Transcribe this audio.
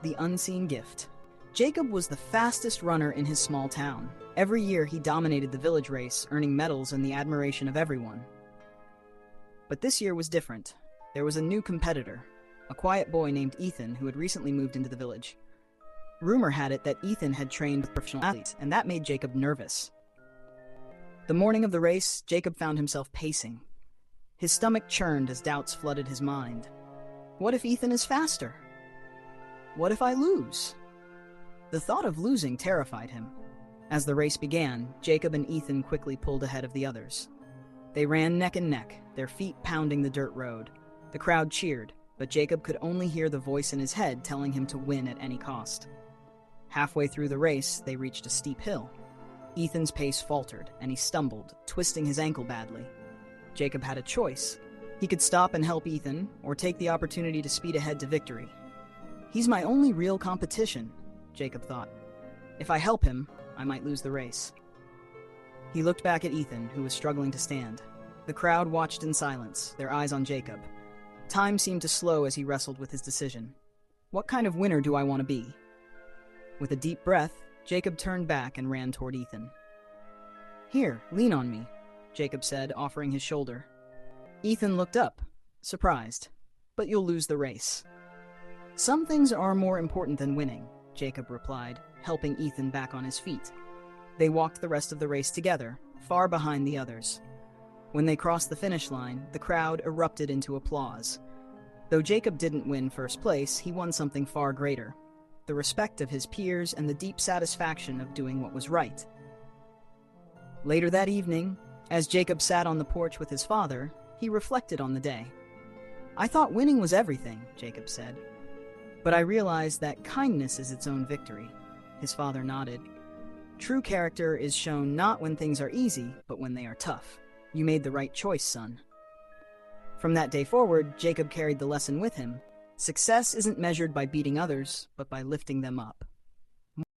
The Unseen Gift. Jacob was the fastest runner in his small town. Every year he dominated the village race, earning medals and the admiration of everyone. But this year was different. There was a new competitor, a quiet boy named Ethan who had recently moved into the village. Rumor had it that Ethan had trained with professional athletes, and that made Jacob nervous. The morning of the race, Jacob found himself pacing. His stomach churned as doubts flooded his mind. What if Ethan is faster? What if I lose? The thought of losing terrified him. As the race began, Jacob and Ethan quickly pulled ahead of the others. They ran neck and neck, their feet pounding the dirt road. The crowd cheered, but Jacob could only hear the voice in his head telling him to win at any cost. Halfway through the race, they reached a steep hill. Ethan's pace faltered, and he stumbled, twisting his ankle badly. Jacob had a choice. He could stop and help Ethan, or take the opportunity to speed ahead to victory. He's my only real competition, Jacob thought. If I help him, I might lose the race. He looked back at Ethan, who was struggling to stand. The crowd watched in silence, their eyes on Jacob. Time seemed to slow as he wrestled with his decision. What kind of winner do I want to be? With a deep breath, Jacob turned back and ran toward Ethan. Here, lean on me, Jacob said, offering his shoulder. Ethan looked up, surprised. But you'll lose the race. Some things are more important than winning, Jacob replied, helping Ethan back on his feet. They walked the rest of the race together, far behind the others. When they crossed the finish line, the crowd erupted into applause. Though Jacob didn't win first place, he won something far greater: the respect of his peers and the deep satisfaction of doing what was right. Later that evening, as Jacob sat on the porch with his father, he reflected on the day. I thought winning was everything, Jacob said. But I realized that kindness is its own victory. His father nodded. True character is shown not when things are easy, but when they are tough. You made the right choice, son. From that day forward, Jacob carried the lesson with him. Success isn't measured by beating others, but by lifting them up.